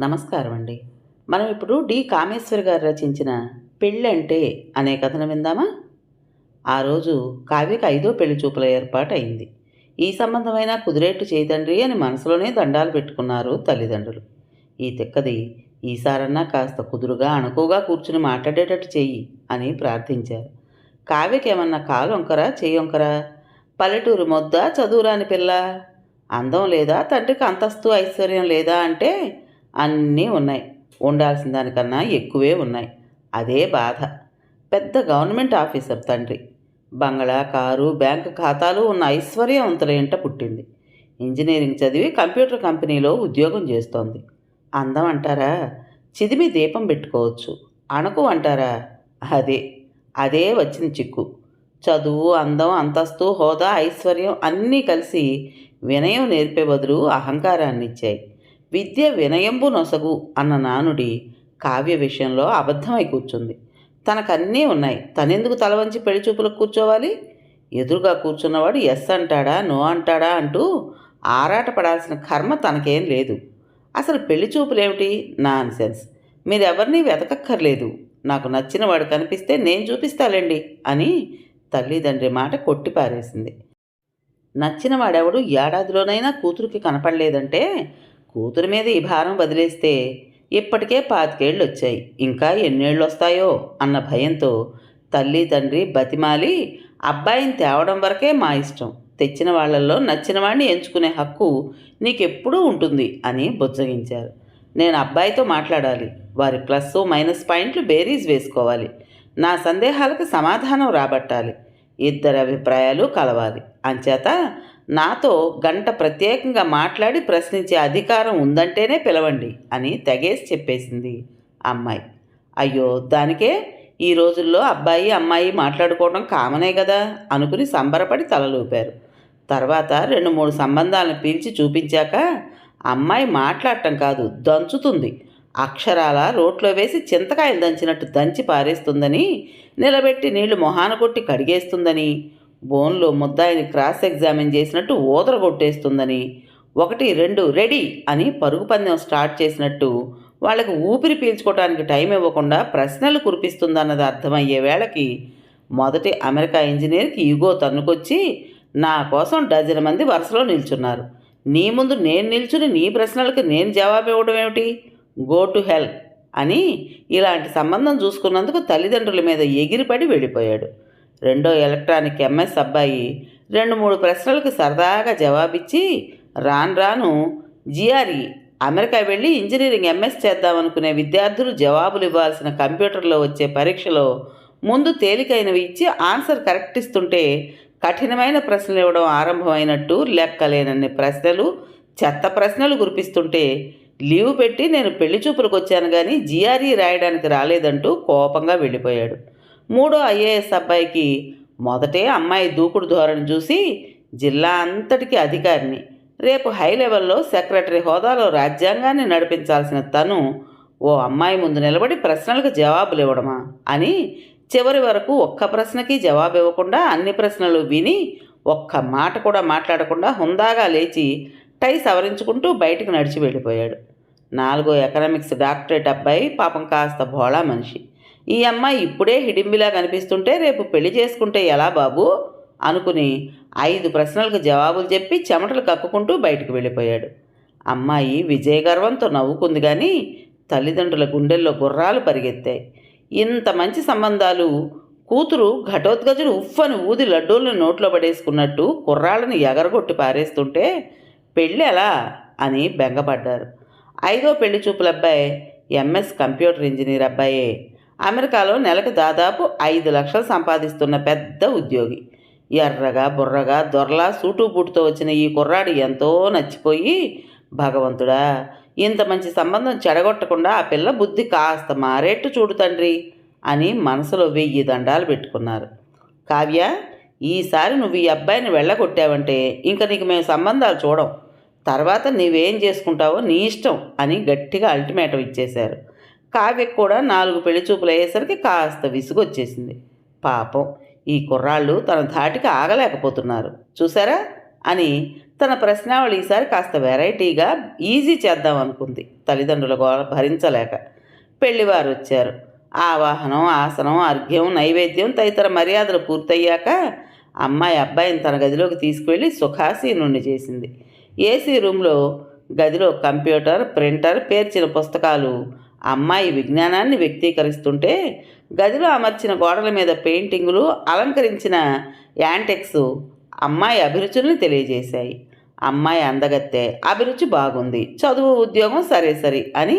నమస్కారం అండి. మనం ఇప్పుడు కామేశ్వర్ గారు రచించిన 'పెళ్ళంటే' అనే కథను విందామా? ఆ రోజు కావ్యకి ఐదో పెళ్లి చూపుల ఏర్పాటయింది. ఈ సంబంధమైనా కుదిరేట్టు చేయి తండ్రి అని మనసులోనే దండాలు పెట్టుకున్నారు తల్లిదండ్రులు. ఈ తిక్కది ఈసారన్నా కాస్త కుదురుగా అణకువగా కూర్చుని మాట్లాడేటట్టు చెయ్యి అని ప్రార్థించారు. కావ్యకేమన్నా కాలొంకరా చెయ్యొంకరా? పల్లెటూరు మొద్ద చదువురాని పిల్ల, అందం లేదా, తండ్రికి అంతస్తు ఐశ్వర్యం లేదా అంటే అన్నీ ఉన్నాయి. ఉండాల్సిన దానికన్నా ఎక్కువే ఉన్నాయి. అదే బాధ. పెద్ద గవర్నమెంట్ ఆఫీసర్ తండ్రి. బంగళా, కారు, బ్యాంకు ఖాతాలు ఉన్న ఐశ్వర్యవంతుల ఇంట పుట్టింది. ఇంజనీరింగ్ చదివి కంప్యూటర్ కంపెనీలో ఉద్యోగం చేస్తోంది. అందం అంటారా? చిదిమి దీపం పెట్టుకోవచ్చు. అణకు అంటారా? అదే అదే వచ్చిన చిక్కు. చదువు, అందం, అంతస్తు, హోదా, ఐశ్వర్యం అన్నీ కలిసి వినయం నేర్పే బదులు అహంకారాన్ని ఇచ్చాయి. విద్య వినయంబు నొసగు అన్న నానుడి కావ్య విషయంలో అబద్ధమై కూర్చుంది. తనకన్నీ ఉన్నాయి, తనెందుకు తల వంచి పెళ్లి చూపులకు కూర్చోవాలి? ఎదురుగా కూర్చున్నవాడు ఎస్ అంటాడా, నో అంటాడా అంటూ ఆరాటపడాల్సిన కర్మ తనకేం లేదు. అసలు పెళ్లి చూపులేమిటి? Non sense. మీరెవరినీ వెతకక్కర్లేదు. నాకు నచ్చిన వాడు కనిపిస్తే నేను చూపిస్తాలేండి అని తల్లిదండ్రి మాట కొట్టిపారేసింది. నచ్చిన వాడెవడు ఏడాదిలోనైనా కూతురికి కనపడలేదంటే కూతురి మీద ఈ భారం వదిలేస్తే ఇప్పటికే 25 వచ్చాయి, ఇంకా ఎన్నేళ్ళు వస్తాయో అన్న భయంతో తల్లి తండ్రి బతిమాలి అబ్బాయిని తేవడం వరకే మా ఇష్టం, తెచ్చిన వాళ్లల్లో నచ్చిన వాడిని ఎంచుకునే హక్కు నీకెప్పుడూ ఉంటుంది అని బుజ్జగించారు. నేను అబ్బాయితో మాట్లాడాలి, వారి ప్లస్ మైనస్ పాయింట్లు బేరీజ్ వేసుకోవాలి, నా సందేహాలకు సమాధానం రాబట్టాలి, ఇద్దరి అభిప్రాయాలు కలవాలి. అంచేత నాతో గంట ప్రత్యేకంగా మాట్లాడి ప్రశ్నించే అధికారం ఉందంటేనే పిలవండి అని తెగేసి చెప్పేసింది అమ్మాయి. అయ్యో దానికే ఈ రోజుల్లో అబ్బాయి అమ్మాయి మాట్లాడుకోవడం కామనే కదా అనుకుని సంబరపడి తలలూపారు. తర్వాత 2-3 సంబంధాలను పీల్చి చూపించాక అమ్మాయి మాట్లాడటం కాదు, దంచుతుంది. అక్షరాల రోట్లో వేసి చింతకాయలు దంచినట్టు దంచి పారేస్తుందని, నిలబెట్టి నీళ్లు మొహాన కొట్టి కడిగేస్తుందని, బోన్లో ముద్దాయిని క్రాస్ ఎగ్జామిన్ చేసినట్టు ఊదరగొట్టేస్తుందని, 1, 2 రెడీ అని పరుగు పందెం స్టార్ట్ చేసినట్టు వాళ్ళకి ఊపిరి పీల్చుకోవడానికి టైం ఇవ్వకుండా ప్రశ్నలు కురిపిస్తుందన్నది అర్థమయ్యే వేళకి మొదటి అమెరికా ఇంజనీర్కి ఈగో తన్నుకొచ్చి నా కోసం డజన్ మంది వరుసలో నిల్చున్నారు, నీ ముందు నేను నిల్చుని నీ ప్రశ్నలకు నేను జవాబు ఇవ్వడం ఏమిటి, గో టు హెల్ అని ఇలాంటి సంబంధం చూసుకున్నందుకు తల్లిదండ్రుల మీద ఎగిరిపడి వెళ్ళిపోయాడు. రెండో ఎలక్ట్రానిక్ ఎంఎస్ అబ్బాయి 2-3 ప్రశ్నలకు సరదాగా జవాబిచ్చి రాను రాను జిఆర్ఈ అమెరికా వెళ్ళి ఇంజనీరింగ్ ఎంఎస్ చేద్దామనుకునే విద్యార్థులు జవాబులు ఇవ్వాల్సిన కంప్యూటర్లో వచ్చే పరీక్షలో ముందు తేలికైనవి ఇచ్చి ఆన్సర్ కరెక్ట్ ఇస్తుంటే కఠినమైన ప్రశ్నలు ఇవ్వడం ఆరంభమైనట్టు లెక్కలేనన్ని ప్రశ్నలు, చెత్త ప్రశ్నలు కురిపిస్తుంటే లీవ్ పెట్టి నేను పెళ్లి చూపులకు వచ్చాను కానీ జిఆర్ఈ రాయడానికి రాలేదంటూ కోపంగా వెళ్ళిపోయాడు. మూడో ఐఏఎస్ అబ్బాయికి మొదటే అమ్మాయి దూకుడు ధోరణి చూసి జిల్లా అంతటికి అధికారిని, రేపు హై లెవెల్లో సెక్రటరీ హోదాలో రాజ్యాంగాన్ని నడిపించాల్సిన తను ఓ అమ్మాయి ముందు నిలబడి ప్రశ్నలకు జవాబులు ఇవ్వడమా అని చివరి వరకు ఒక్క ప్రశ్నకి జవాబు ఇవ్వకుండా అన్ని ప్రశ్నలు విని ఒక్క మాట కూడా మాట్లాడకుండా హుందాగా లేచి టై సవరించుకుంటూ బయటికి నడిచి వెళ్ళిపోయాడు. 4వ ఎకనామిక్స్ డాక్టరేట్ అబ్బాయి పాపం కాస్త భోళా మనిషి. ఈ అమ్మాయి ఇప్పుడే హిడింబిలా కనిపిస్తుంటే రేపు పెళ్లి చేసుకుంటే ఎలా బాబు అనుకుని 5 ప్రశ్నలకు జవాబులు చెప్పి చెమటలు కక్కుకుంటూ బయటికి వెళ్ళిపోయాడు. అమ్మాయి విజయగర్వంతో నవ్వుకుంది కానీ తల్లిదండ్రుల గుండెల్లో గుర్రాలు పరిగెత్తాయి. ఇంత మంచి సంబంధాలు కూతురు ఘటోత్కచుడు ఉఫ్ఫని ఊది లడ్డూలను నోట్లో పడేసుకున్నట్టు కుర్రాళ్ళని ఎగరగొట్టి పారేస్తుంటే పెళ్ళి ఎలా అని బెంగపడ్డారు. 5వ పెళ్లి చూపుల అబ్బాయి ఎంఎస్ కంప్యూటర్ ఇంజనీర్ అబ్బాయే. అమెరికాలో నెలకు దాదాపు 5 లక్షలు సంపాదిస్తున్న పెద్ద ఉద్యోగి. ఎర్రగా బుర్రగా దొరలా సూటు బూటుతో వచ్చిన ఈ కుర్రాడు ఎంతో నచ్చిపోయి, భగవంతుడా ఇంత మంచి సంబంధం చెడగొట్టకుండా ఆ పిల్ల బుద్ధి కాస్త మారేట్టు చూడు తండ్రి అని మనసులో 1000 దండాలు పెట్టుకున్నారు. కావ్య, ఈసారి నువ్వు ఈ అబ్బాయిని వెళ్ళగొట్టావంటే ఇంక నీకు మేము సంబంధాలు చూడం, తర్వాత నీవేం చేసుకుంటావో నీ ఇష్టం అని గట్టిగా అల్టిమేటం ఇచ్చేశారు. కావ్యకు కూడా 4 పెళ్లి చూపులు అయ్యేసరికి కాస్త విసుగొచ్చేసింది. పాపం ఈ కుర్రాళ్ళు తన ధాటికి ఆగలేకపోతున్నారు. చూసారా అని తన ప్రశ్నావళి ఈసారి కాస్త వెరైటీగా ఈజీ చేద్దాం అనుకుంది. తల్లిదండ్రుల గోల భరించలేక పెళ్లివారు వచ్చారు. ఆవాహనం, ఆసనం, అర్ఘ్యం, నైవేద్యం తదితర మర్యాదలు పూర్తయ్యాక అమ్మాయి అబ్బాయిని తన గదిలోకి తీసుకువెళ్ళి సుఖాసీనుణ్ణి చేసింది. ఏసీ రూమ్లో గదిలో కంప్యూటర్, ప్రింటర్, పేర్చిన పుస్తకాలు అమ్మాయి విజ్ఞానాన్ని వ్యక్తీకరిస్తుంటే, గదిలో అమర్చిన గోడల మీద పెయింటింగులు, అలంకరించిన యాంటిక్స్ అమ్మాయి అభిరుచుల్ని తెలియజేశాయి. అమ్మాయి అందగత్తె, అభిరుచి బాగుంది, చదువు, ఉద్యోగం సరే సరి అని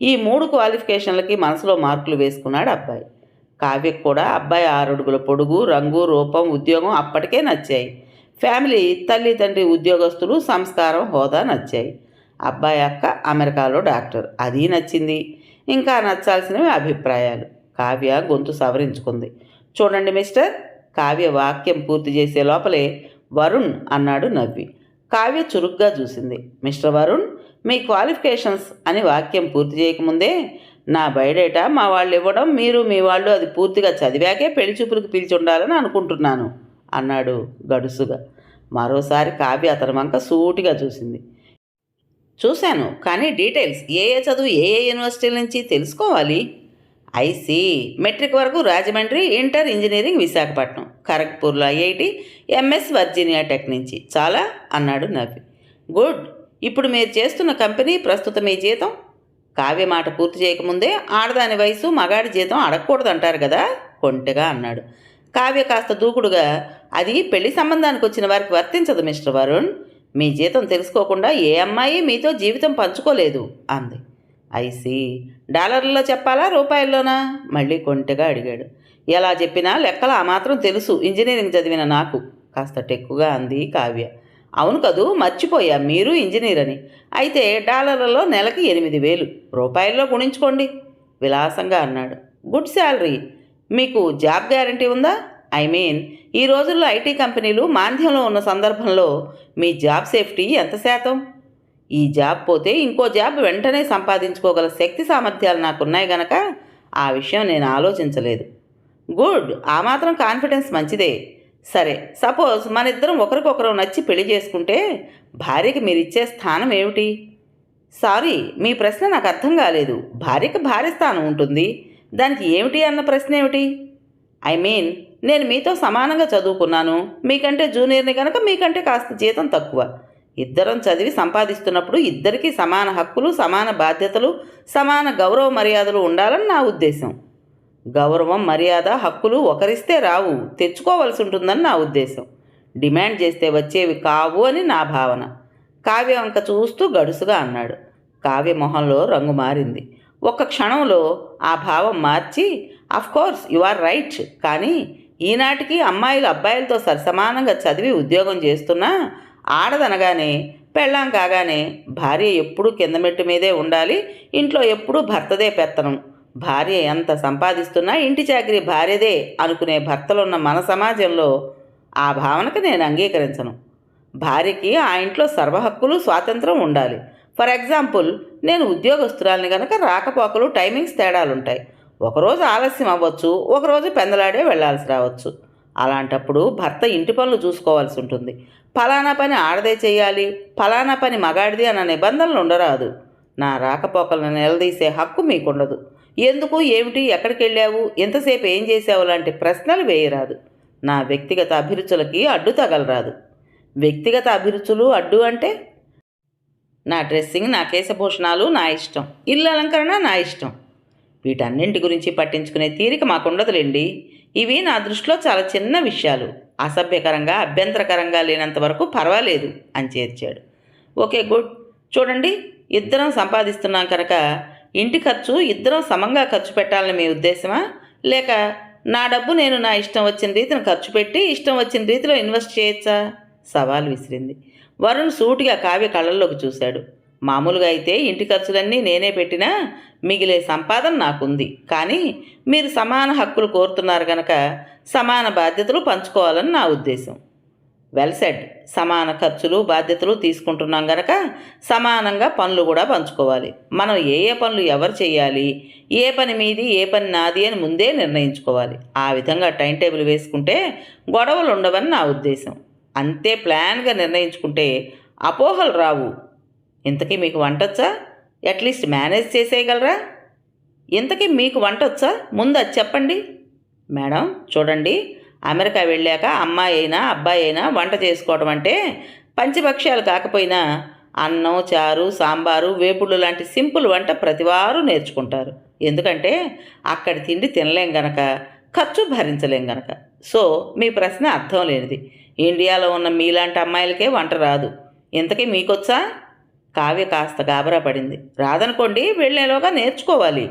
ఈ 3 క్వాలిఫికేషన్లకి మనసులో మార్కులు వేసుకున్నాడు అబ్బాయి. కావ్యకు కూడా అబ్బాయి 6 అడుగుల పొడుగు, రంగు, రూపం, ఉద్యోగం అప్పటికే నచ్చాయి. ఫ్యామిలీ, తల్లి తండ్రి ఉద్యోగస్తులు, సంస్కారం, హోదా నచ్చాయి. అబ్బాయి అక్క అమెరికాలో డాక్టర్, అది నచ్చింది. ఇంకా నచ్చాల్సినవి అభిప్రాయాలు. కావ్య గొంతు సవరించుకుంది. చూడండి మిస్టర్, కావ్య వాక్యం పూర్తి చేసే లోపలే వరుణ్ అన్నాడు నవ్వి. కావ్య చురుగ్గా చూసింది. మిస్టర్ వరుణ్, మీ క్వాలిఫికేషన్స్ అని వాక్యం పూర్తి చేయకముందే నా బయోడేటా మా వాళ్ళు ఇవ్వడం, మీరు మీ వాళ్ళు అది పూర్తిగా చదివాకే పెళ్లి చూపులకు పిలిచి ఉండాలని అనుకుంటున్నాను అన్నాడు గడుసుగా. మరోసారి కావ్య అతని వంక సూటిగా చూసింది. చూశాను, కానీ డీటెయిల్స్ ఏ చదువు ఏ యూనివర్సిటీల నుంచి తెలుసుకోవాలి. ఐసీ, మెట్రిక్ వరకు రాజమండ్రి, ఇంటర్ ఇంజనీరింగ్ విశాఖపట్నం, ఖరగ్పూర్లో ఐఐటి, ఎంఎస్ వర్జీనియా టెక్ నుంచి. చాలా అన్నాడు నవ్వి. గుడ్. ఇప్పుడు మీరు చేస్తున్న కంపెనీ, ప్రస్తుతం మీ జీతం? కావ్య మాట పూర్తి చేయకముందే ఆడదాని వయసు మగాడి జీతం అడగకూడదంటారు కదా, కొంటెగా అన్నాడు. కావ్య కాస్త దూకుడుగా, అది పెళ్లి సంబంధానికి వచ్చిన వారికి వర్తించదు మిస్టర్ వరుణ్. మీ జీతం తెలుసుకోకుండా ఏ అమ్మాయి మీతో జీవితం పంచుకోలేదు అంది. ఐసీ, డాలర్లలో చెప్పాలా రూపాయల్లోనా? మళ్ళీ కొంటెగా అడిగాడు. ఎలా చెప్పినా లెక్కలు ఆ మాత్రం తెలుసు ఇంజనీరింగ్ చదివిన నాకు, కాస్త టెక్కుగా అంది కావ్య. అవును కదూ, మర్చిపోయా మీరు ఇంజనీర్ అని. అయితే డాలర్లలో నెలకి 8,000, రూపాయల్లో గుణించుకోండి విలాసంగా అన్నాడు. Good salary. మీకు జాబ్ గ్యారంటీ ఉందా? ఐ మీన్, ఈ రోజుల్లో ఐటీ కంపెనీలు మాంద్యంలో ఉన్న సందర్భంలో మీ జాబ్ సేఫ్టీ ఎంత శాతం? ఈ జాబ్ పోతే ఇంకో జాబ్ వెంటనే సంపాదించుకోగల శక్తి సామర్థ్యాలు నాకున్నాయి గనక ఆ విషయం నేను ఆలోచించలేదు. గుడ్, ఆ మాత్రం కాన్ఫిడెన్స్ మంచిదే. సరే, సపోజ్ మన ఇద్దరం ఒకరికొకరు నచ్చి పెళ్లి చేసుకుంటే భార్యకి మీరిచ్చే స్థానం ఏమిటి? సారీ, మీ ప్రశ్న నాకు అర్థం కాలేదు. భార్యకి భార్య స్థానం ఉంటుంది, దానికి ఏమిటి అన్న ప్రశ్న ఏమిటి? ఐ మీన్, నేను మీతో సమానంగా చదువుకున్నాను, మీకంటే జూనియర్ని కనుక మీకంటే కాస్త జీతం తక్కువ. ఇద్దరం చదివి సంపాదిస్తున్నప్పుడు ఇద్దరికీ సమాన హక్కులు, సమాన బాధ్యతలు, సమాన గౌరవ మర్యాదలు ఉండాలని నా ఉద్దేశం. గౌరవం, మర్యాద, హక్కులు ఒకరిస్తే రావు, తెచ్చుకోవలసి ఉంటుందని నా ఉద్దేశం. డిమాండ్ చేస్తే వచ్చేవి కావు అని నా భావన. కావ్య వంక చూస్తూ గడుసుగా అన్నాడు. కావ్య మొహంలో రంగు మారింది. ఒక్క క్షణంలో ఆ భావం మార్చి, అఫ్కోర్స్ యు ఆర్ రైట్, కానీ ఈనాటికి అమ్మాయిలు అబ్బాయిలతో సరిసమానంగా చదివి ఉద్యోగం చేస్తున్నా ఆడదనగానే, పెళ్ళాం కాగానే భార్య ఎప్పుడూ కింద మెట్టు మీదే ఉండాలి, ఇంట్లో ఎప్పుడూ భర్తదే పెత్తనం, భార్య ఎంత సంపాదిస్తున్నా ఇంటి చాకరీ భార్యదే అనుకునే భర్తలున్న మన సమాజంలో ఆ భావనకు నేను అంగీకరించను. భార్యకి ఆ ఇంట్లో సర్వహక్కులు, స్వాతంత్రం ఉండాలి. ఫర్ ఎగ్జాంపుల్, నేను ఉద్యోగస్తురాల్ని కనుక రాకపోకలు, టైమింగ్స్ తేడాలుంటాయి. ఒకరోజు ఆలస్యం అవ్వచ్చు, ఒకరోజు పెందలాడే వెళ్లాల్సి రావచ్చు. అలాంటప్పుడు భర్త ఇంటి పనులు చూసుకోవాల్సి ఉంటుంది. ఫలానా పని ఆడదే చేయాలి, ఫలానా పని మగాడిది అన్న నిబంధనలు ఉండరాదు. నా రాకపోకలను నిలదీసే హక్కు మీకుండదు. ఎందుకు, ఏమిటి, ఎక్కడికి వెళ్ళావు, ఎంతసేపు ఏం చేసావు లాంటి ప్రశ్నలు వేయరాదు. నా వ్యక్తిగత అభిరుచులకి అడ్డు తగలరాదు. వ్యక్తిగత అభిరుచులు అడ్డు అంటే? నా డ్రెస్సింగ్, నా కేశభూషణాలు నా ఇష్టం, ఇల్లు అలంకరణ నా ఇష్టం. వీటన్నింటి గురించి పట్టించుకునే తీరిక మాకుండదులేండి. ఇవి నా దృష్టిలో చాలా చిన్న విషయాలు, అసభ్యకరంగా, అభ్యంతరకరంగా లేనంత వరకు పర్వాలేదు అని చేర్చాడు. Okay, good. చూడండి, ఇద్దరం సంపాదిస్తున్నాం కనుక ఇంటి ఖర్చు ఇద్దరం సమంగా ఖర్చు పెట్టాలని మీ ఉద్దేశమా? లేక నా డబ్బు నేను నా ఇష్టం వచ్చిన రీతిని ఖర్చు పెట్టి ఇష్టం వచ్చిన రీతిలో ఇన్వెస్ట్ చేయొచ్చా? సవాల్ విసిరింది. వరుణ్ సూటిగా కావ్య కళ్ళల్లోకి చూశాడు. మామూలుగా అయితే ఇంటి ఖర్చులన్నీ నేనే పెట్టినా మిగిలే సంపాదన నాకుంది, కానీ మీరు సమాన హక్కులు కోరుతున్నారు గనక సమాన బాధ్యతలు పంచుకోవాలని నా ఉద్దేశం. Well said. సమాన ఖర్చులు, బాధ్యతలు తీసుకుంటున్నాం గనక సమానంగా పనులు కూడా పంచుకోవాలి. మనం ఏ ఏ పనులు ఎవరు చేయాలి, ఏ పని మీది, ఏ పని నాది అని ముందే నిర్ణయించుకోవాలి. ఆ విధంగా టైం టేబుల్ వేసుకుంటే గొడవలు ఉండవని నా ఉద్దేశం. అంతే ప్లాన్గా నిర్ణయించుకుంటే అపోహలు రావు. ఇంతకీ మీకు వంటొచ్చా? At least manage చేసేయగలరా? ఇంతకీ మీకు వంటొచ్చా? ముందు అది చెప్పండి. మేడం చూడండి, అమెరికా వెళ్ళాక అమ్మాయి అయినా అబ్బాయి అయినా వంట చేసుకోవడం అంటే పంచభక్ష్యాలు కాకపోయినా అన్నం, చారు, సాంబారు, వేపుళ్ళు లాంటి సింపుల్ వంట ప్రతివారు నేర్చుకుంటారు. ఎందుకంటే అక్కడి తిండి తినలేం గనక, ఖర్చు భరించలేం గనక. సో మీ ప్రశ్న అర్థం లేనిది. ఇండియాలో ఉన్న మీలాంటి అమ్మాయిలకే వంట రాదు. ఇంతకీ మీకొచ్చా? కావ్య కాస్త గాబరా పడింది. రాదనుకోండి, వెళ్ళేలోగా నేర్చుకోవాలి.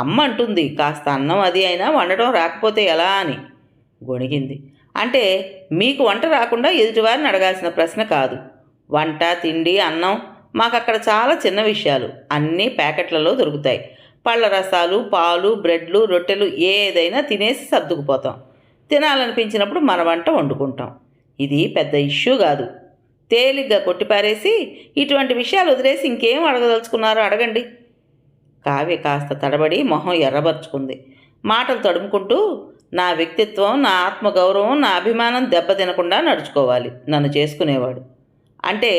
అమ్మ అంటుంది కాస్త అన్నం అది అయినా వండటం రాకపోతే ఎలా అని. గొణిగింది. అంటే మీకు వంట రాకుండా ఎదుటివారిని అడగాల్సిన ప్రశ్న కాదు. వంట, తిండి, అన్నం మాకక్కడ చాలా చిన్న విషయాలు. అన్నీ ప్యాకెట్లలో దొరుకుతాయి. పళ్ళ రసాలు, పాలు, బ్రెడ్లు, రొట్టెలు ఏదైనా తినేసి సర్దుకుపోతాం. తినాలనిపించినప్పుడు మన వంట వండుకుంటాం. ఇది పెద్ద ఇష్యూ కాదు. తేలిగ్గా కొట్టిపారేసి ఇటువంటి విషయాలు వదిలేసి ఇంకేం అడగదలుచుకున్నారో అడగండి. కావ్య కాస్త తడబడి మొహం ఎర్రబరుచుకుంది. మాటలు తడుముకుంటూ, నా వ్యక్తిత్వం, నా ఆత్మగౌరవం, నా అభిమానం దెబ్బతినకుండా నడుచుకోవాలి నన్ను చేసుకునేవాడు. అంటే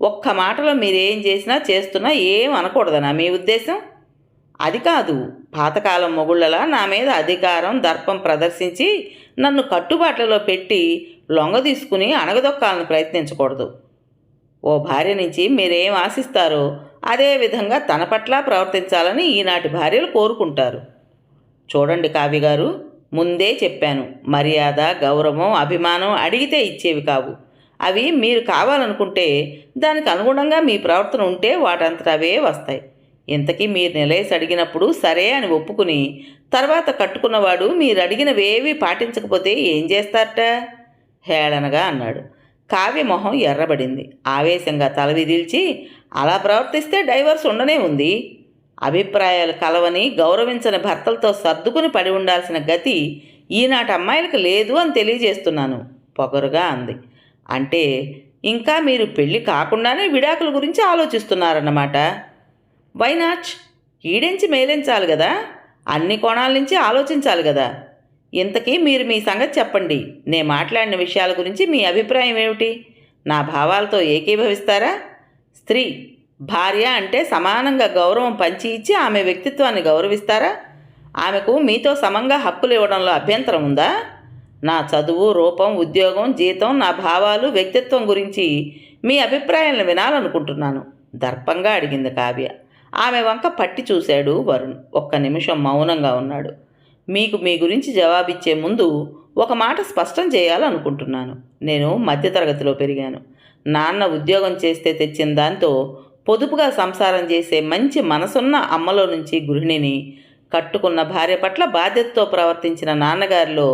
ఒక్క మాటలో మీరేం చేసినా చేస్తున్నా ఏం అనకూడదనా మీ ఉద్దేశం? అది కాదు, పాతకాలం మొగుళ్ళలా నా మీద అధికారం, దర్పం ప్రదర్శించి నన్ను కట్టుబాట్లలో పెట్టి లొంగ తీసుకుని అణగదొక్కాలని ప్రయత్నించకూడదు. ఓ భార్య నుంచి మీరేం ఆశిస్తారో అదే విధంగా తన పట్ల ప్రవర్తించాలని ఈనాటి భార్యలు కోరుకుంటారు. చూడండి కావ్య గారు, ముందే చెప్పాను, మర్యాద, గౌరవం, అభిమానం అడిగితే ఇచ్చేవి కావు. అవి మీరు కావాలనుకుంటే దానికి అనుగుణంగా మీ ప్రవర్తన ఉంటే వాటంతట అవే వస్తాయి. ఇంతకీ మీరు నిలేసి అడిగినప్పుడు సరే అని ఒప్పుకుని తర్వాత కట్టుకున్నవాడు మీరు అడిగినవేవీ పాటించకపోతే ఏం చేస్తారట? హేళనగా అన్నాడు. కావ్య మొహం ఎర్రబడింది. ఆవేశంగా తల విదిల్చి, అలా ప్రవర్తిస్తే డైవర్స్ ఉండనే ఉంది. అభిప్రాయాలు కలవని, గౌరవించని భర్తలతో సర్దుకుని పడి ఉండాల్సిన గతి ఈనాటి అమ్మాయిలకు లేదు అని తెలియజేస్తున్నాను పొగరుగా అంది. అంటే ఇంకా మీరు పెళ్ళి కాకుండానే విడాకుల గురించి ఆలోచిస్తున్నారన్నమాట. Why not? ఈడెంచి మేలించాలి కదా, అన్ని కోణాల నుంచి ఆలోచించాలి కదా. ఇంతకీ మీరు మీ సంగతి చెప్పండి. నేను మాట్లాడిన విషయాల గురించి మీ అభిప్రాయం ఏమిటి? నా భావాలతో ఏకీభవిస్తారా? స్త్రీ, భార్య అంటే సమానంగా గౌరవం పంచి ఇచ్చి ఆమె వ్యక్తిత్వాన్ని గౌరవిస్తారా? ఆమెకు మీతో సమంగా హక్కులు ఇవ్వడంలో అభ్యంతరం ఉందా? నా చదువు, రూపం, ఉద్యోగం, జీతం, నా భావాలు, వ్యక్తిత్వం గురించి మీ అభిప్రాయాలను వినాలనుకుంటున్నాను దర్పంగా అడిగింది కావ్య. ఆమె వంక పట్టి చూశాడు వరుణ్. ఒక్క నిమిషం మౌనంగా ఉన్నాడు. మీకు మీ గురించి జవాబిచ్చే ముందు ఒక మాట స్పష్టం చేయాలనుకుంటున్నాను. నేను మధ్యతరగతిలో పెరిగాను. నాన్న ఉద్యోగం చేస్తే తెచ్చిన దాంతో పొదుపుగా సంసారం చేసే మంచి మనసున్న అమ్మలో నుంచి గృహిణిని, కట్టుకున్న భార్య పట్ల బాధ్యతతో ప్రవర్తించిన నాన్నగారిలో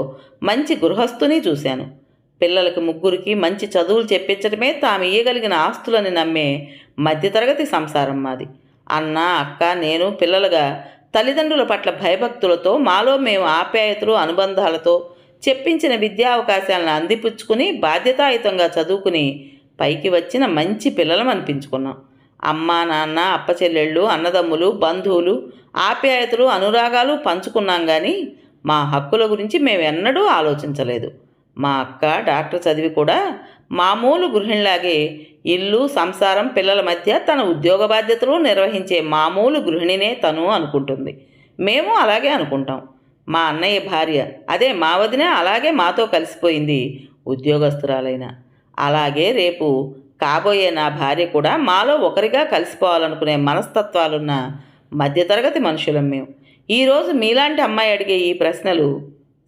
మంచి గృహస్థుని చూశాను. పిల్లలకి ముగ్గురికి మంచి చదువులు చెప్పించడమే తాము ఇయ్యగలిగిన ఆస్తులని నమ్మే మధ్యతరగతి సంసారం మాది. అన్న, అక్క, నేను పిల్లలుగా తల్లిదండ్రుల పట్ల భయభక్తులతో, మాలో మేము ఆప్యాయతలు, అనుబంధాలతో చెప్పించిన విద్యా అవకాశాలను అందిపుచ్చుకుని బాధ్యతాయుతంగా చదువుకుని పైకి వచ్చిన మంచి పిల్లలం అనిపించుకున్నాం. అమ్మ, నాన్న, అప్పచెల్లెళ్ళు, అన్నదమ్ములు, బంధువులు, ఆప్యాయతలు, అనురాగాలు పంచుకున్నాం. కానీ మా హక్కుల గురించి మేము ఎన్నడూ ఆలోచించలేదు. మా అక్క డాక్టర్ చదివి కూడా మామూలు గృహిణిలాగే ఇల్లు, సంసారం, పిల్లల మధ్య తన ఉద్యోగ బాధ్యతలు నిర్వహించే మామూలు గృహిణినే తను అనుకుంటుంది. మేము అలాగే అనుకుంటాం. మా అన్నయ్య భార్య, అదే మా వదిన, అలాగే మాతో కలిసిపోయింది, ఉద్యోగస్తురాలైన. అలాగే రేపు కాబోయే నా భార్య కూడా మాలో ఒకరిగా కలిసిపోవాలనుకునే మనస్తత్వాలున్న మధ్యతరగతి మనుషులం మేము. ఈరోజు మీలాంటి అమ్మాయి అడిగే ఈ ప్రశ్నలు.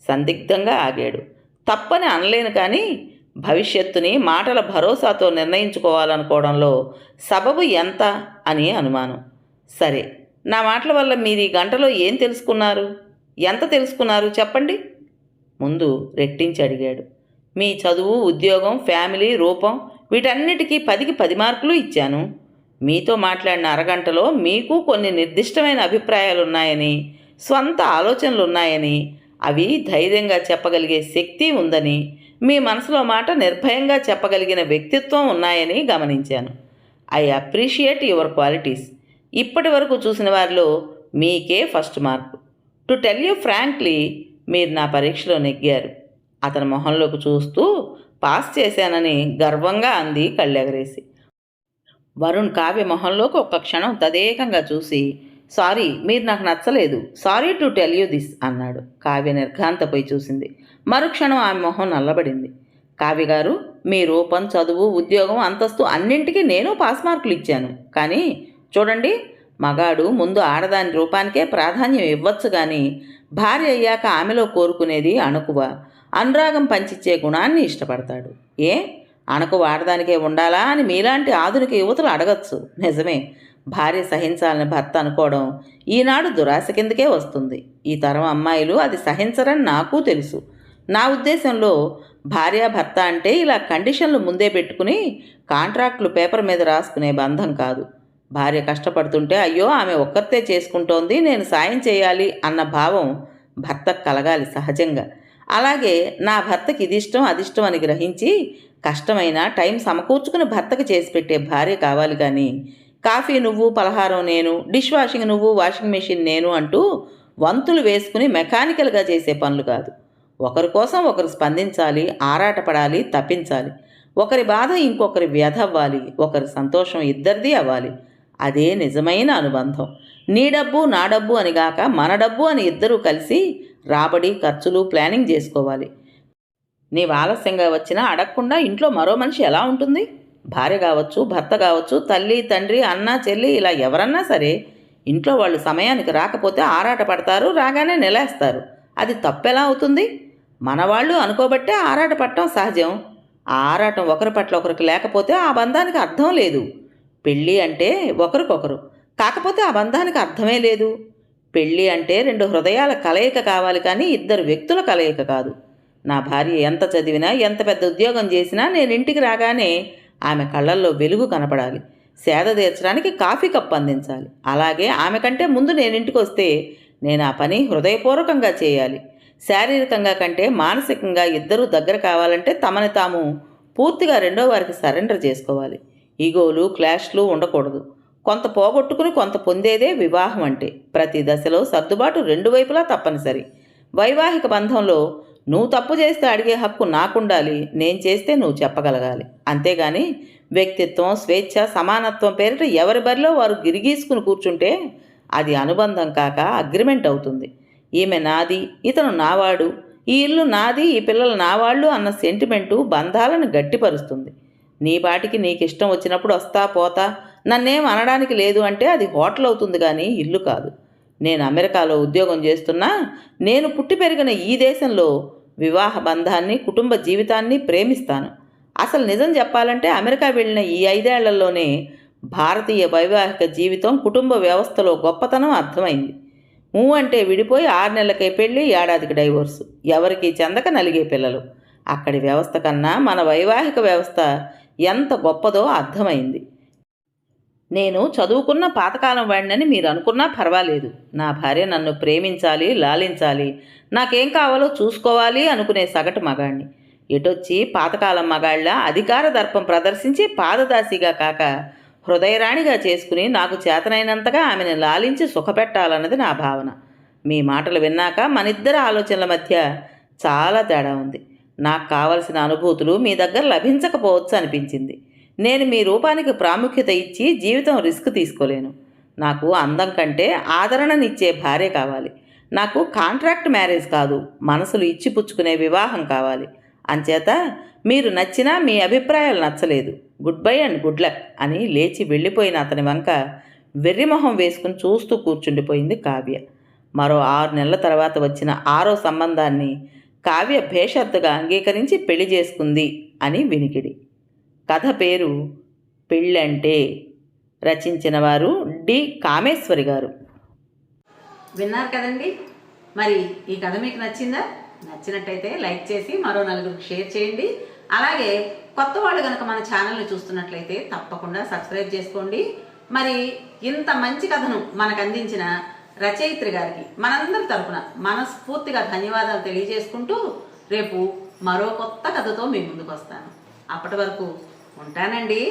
సందిగ్ధంగా ఆగాడు. తప్పని అనలేను, కానీ భవిష్యత్తుని మాటల భరోసాతో నిర్ణయించుకోవాలనుకోవడంలో సబబు ఎంత అని అనుమానం. సరే, నా మాటల వల్ల మీరు ఈ గంటలో ఏం తెలుసుకున్నారు? ఎంత తెలుసుకున్నారు చెప్పండి? ముందు రెట్టించి అడిగాడు. మీ చదువు, ఉద్యోగం, ఫ్యామిలీ, రూపం వీటన్నిటికీ 10కి 10 మార్కులు ఇచ్చాను. మీతో మాట్లాడిన అరగంటలో మీకు కొన్ని నిర్దిష్టమైన అభిప్రాయాలు ఉన్నాయని, స్వంత ఆలోచనలు ఉన్నాయని, అవి ధైర్యంగా చెప్పగలిగే శక్తి ఉందని, మీ మనసులో మాట నిర్భయంగా చెప్పగలిగిన వ్యక్తిత్వం ఉన్నాయని గమనించాను. I appreciate your qualities. ఇప్పటి వరకు చూసిన వారిలో మీకే first mark. To tell you frankly, మీరు నా పరీక్షలో నెగ్గారు. అతని మొహంలోకి చూస్తూ పాస్ చేశానని గర్వంగా అంది కళ్ళెగరేసి. వరుణ్ కావ్య మొహంలోకి ఒక్క క్షణం తదేకంగా చూసి, సారీ, మీరు నాకు నచ్చలేదు, sorry to tell you this అన్నాడు. కావ్య నిర్ఘాంతపోయి చూసింది. మరుక్షణం ఆమె మొహం నల్లబడింది. కావ్య గారు, మీ రూపం, చదువు, ఉద్యోగం, అంతస్తు అన్నింటికీ నేను పాస్ మార్కులు ఇచ్చాను. కానీ చూడండి, మగాడు ముందు ఆడదాని రూపానికే ప్రాధాన్యం ఇవ్వచ్చు కానీ భార్య అయ్యాక ఆమెలో కోరుకునేది అణకువ, అనురాగం పంచిచ్చే గుణాన్ని ఇష్టపడతాడు. ఏ అణకువ ఆడదానికే ఉండాలా అని మీలాంటి ఆధునిక యువతులు అడగచ్చు. నిజమే, భార్య సహించాలని భర్త అనుకోవడం ఈనాడు దురాశ కిందకే వస్తుంది. ఈ తరం అమ్మాయిలు అది సహించరని నాకు తెలుసు. నా ఉద్దేశంలో భార్యాభర్త అంటే ఇలా కండిషన్లు ముందే పెట్టుకుని కాంట్రాక్టులు పేపర్ మీద రాసుకునే బంధం కాదు. భార్య కష్టపడుతుంటే అయ్యో ఆమె ఒక్కరితే చేసుకుంటోంది, నేను సాయం చేయాలి అన్న భావం భర్తకు కలగాలి సహజంగా. అలాగే నా భర్తకి ఇది ఇష్టం అది ఇష్టం అని గ్రహించి కష్టమైన టైం సమకూర్చుకుని భర్తకు చేసి పెట్టే భార్య కావాలి కానీ కాఫీ నువ్వు, పలహారం నేను, డిష్ వాషింగ్ నువ్వు, వాషింగ్ మెషిన్ నేను అంటూ వంతులు వేసుకుని మెకానికల్గా చేసే పనులు కాదు. ఒకరి కోసం ఒకరు స్పందించాలి, ఆరాటపడాలి, తప్పించాలి. ఒకరి బాధ ఇంకొకరి వ్యధ అవ్వాలి, ఒకరి సంతోషం ఇద్దరిది అవ్వాలి. అదే నిజమైన అనుబంధం. నీ డబ్బు నా డబ్బు అని గాక మన డబ్బు అని ఇద్దరూ కలిసి రాబడి, ఖర్చులు ప్లానింగ్ చేసుకోవాలి. నీవు ఆలస్యంగా వచ్చినా అడగకుండా ఇంట్లో మరో మనిషి ఎలా ఉంటుంది? భార్య కావచ్చు, భర్త కావచ్చు, తల్లి, తండ్రి, అన్న, చెల్లి, ఇలా ఎవరన్నా సరే ఇంట్లో వాళ్ళు సమయానికి రాకపోతే ఆరాట పడతారు, రాగానే నిలేస్తారు. అది తప్పెలా అవుతుంది? మనవాళ్ళు అనుకోబట్టే ఆరాట పడటం సహజం. ఆ ఆరాటం ఒకరి పట్ల ఒకరికి లేకపోతే ఆ బంధానికి అర్థం లేదు. పెళ్ళి అంటే ఒకరికొకరు, కాకపోతే ఆ బంధానికి అర్థమే లేదు. పెళ్ళి అంటే రెండు హృదయాల కలయిక కావాలి కానీ ఇద్దరు వ్యక్తుల కలయిక కాదు. నా భార్య ఎంత చదివినా, ఎంత పెద్ద ఉద్యోగం చేసినా నేను ఇంటికి రాగానే ఆమె కళ్ళల్లో వెలుగు కనపడాలి. సేద తీర్చడానికి కాఫీ కప్ అందించాలి. అలాగే ఆమె కంటే ముందు నేను ఇంటికి వస్తే నేను ఆ పని హృదయపూర్వకంగా చేయాలి. శారీరకంగా కంటే మానసికంగా ఇద్దరూ దగ్గర కావాలంటే తమని తాము పూర్తిగా రెండో వారికి సరెండర్ చేసుకోవాలి. ఈగోలు, క్లాష్లు ఉండకూడదు. కొంత పోగొట్టుకుని కొంత పొందేదే వివాహం అంటే. ప్రతి దశలో సర్దుబాటు రెండు వైపులా తప్పనిసరి. వైవాహిక బంధంలో నువ్వు తప్పు చేస్తే అడిగే హక్కు నాకుండాలి, నేను చేస్తే నువ్వు చెప్పగలగాలి. అంతేగాని వ్యక్తిత్వం, స్వేచ్ఛ, సమానత్వం పేరిట ఎవరి బరిలో వారు గిరిగీసుకుని కూర్చుంటే అది అనుబంధం కాక అగ్రిమెంట్ అవుతుంది. ఈమె నాది, ఇతను నావాడు, ఈ ఇల్లు నాది, ఈ పిల్లలు నావాళ్ళు అన్న సెంటిమెంటు బంధాలను గట్టిపరుస్తుంది. నీ బాటికి నీకు ఇష్టం వచ్చినప్పుడు వస్తా పోతా, నన్నేం అనడానికి లేదు అంటే అది హోటల్ అవుతుంది కానీ ఇల్లు కాదు. నేను అమెరికాలో ఉద్యోగం చేస్తున్నా, నేను పుట్టి పెరిగిన ఈ దేశంలో వివాహ బంధాన్ని, కుటుంబ జీవితాన్ని ప్రేమిస్తాను. అసలు నిజం చెప్పాలంటే అమెరికా వెళ్ళిన ఈ 5 ఏళ్లలోనే భారతీయ వైవాహిక జీవితం, కుటుంబ వ్యవస్థలో గొప్పతనం అర్థమైంది. అంటే విడిపోయి 6 నెలలకే పెళ్ళి, ఏడాదికి డైవోర్సు, ఎవరికి చెందక నలిగే పిల్లలు. అక్కడి వ్యవస్థ కన్నా మన వైవాహిక వ్యవస్థ ఎంత గొప్పదో అర్థమైంది. నేను చదువుకున్న పాతకాలం వాడినని మీరు అనుకున్నా పర్వాలేదు. నా భార్య నన్ను ప్రేమించాలి, లాలించాలి, నాకేం కావాలో చూసుకోవాలి అనుకునే సగటు మగాణ్ణి. ఎటొచ్చి పాతకాలం మగాళ్ళ అధికార దర్పం ప్రదర్శించి పాదదాసిగా కాక హృదయరాణిగా చేసుకుని నాకు చేతనైనంతగా ఆమెను లాలించి సుఖపెట్టాలన్నది నా భావన. మీ మాటలు విన్నాక మనిద్దరి ఆలోచనల మధ్య చాలా తేడా ఉంది. నాకు కావలసిన అనుభూతులు మీ దగ్గర లభించకపోవచ్చు అనిపించింది. నేను మీ రూపానికి ప్రాముఖ్యత ఇచ్చి జీవితం రిస్క్ తీసుకోలేను. నాకు అందం కంటే ఆదరణనిచ్చే భార్య కావాలి. నాకు కాంట్రాక్ట్ మ్యారేజ్ కాదు, మనసులు ఇచ్చి పుచ్చుకునే వివాహం కావాలి. అంచేత మీరు నచ్చినా మీ అభిప్రాయాలు నచ్చలేదు, good bye and good luck అని లేచి వెళ్ళిపోయిన అతని వంక వెర్రిమొహం వేసుకుని చూస్తూ కూర్చుండిపోయింది కావ్య. మరో 6 నెలల తర్వాత వచ్చిన 6వ సంబంధాన్ని కావ్య భేషరతుగా అంగీకరించి పెళ్లి చేసుకుంది అని వినికిడి. కథ పేరు పెళ్ళంటే. రచించిన వారు డి. కామేశ్వరి గారు. విన్నారు కదండి. మరి ఈ కథ మీకు నచ్చిందా? నచ్చినట్టయితే లైక్ చేసి మరో నలుగురికి షేర్ చేయండి. అలాగే కొత్త వాళ్ళు కనుక మన ఛానల్ని చూస్తున్నట్లయితే తప్పకుండా సబ్స్క్రైబ్ చేసుకోండి. మరి ఇంత మంచి కథను మనకు అందించిన రచయిత్రి గారికి మనందరి తరపున మనస్ఫూర్తిగా ధన్యవాదాలు తెలియజేసుకుంటూ రేపు మరో కొత్త కథతో మీ ముందుకు వస్తాను. అప్పటి వరకు ఉంటానండి.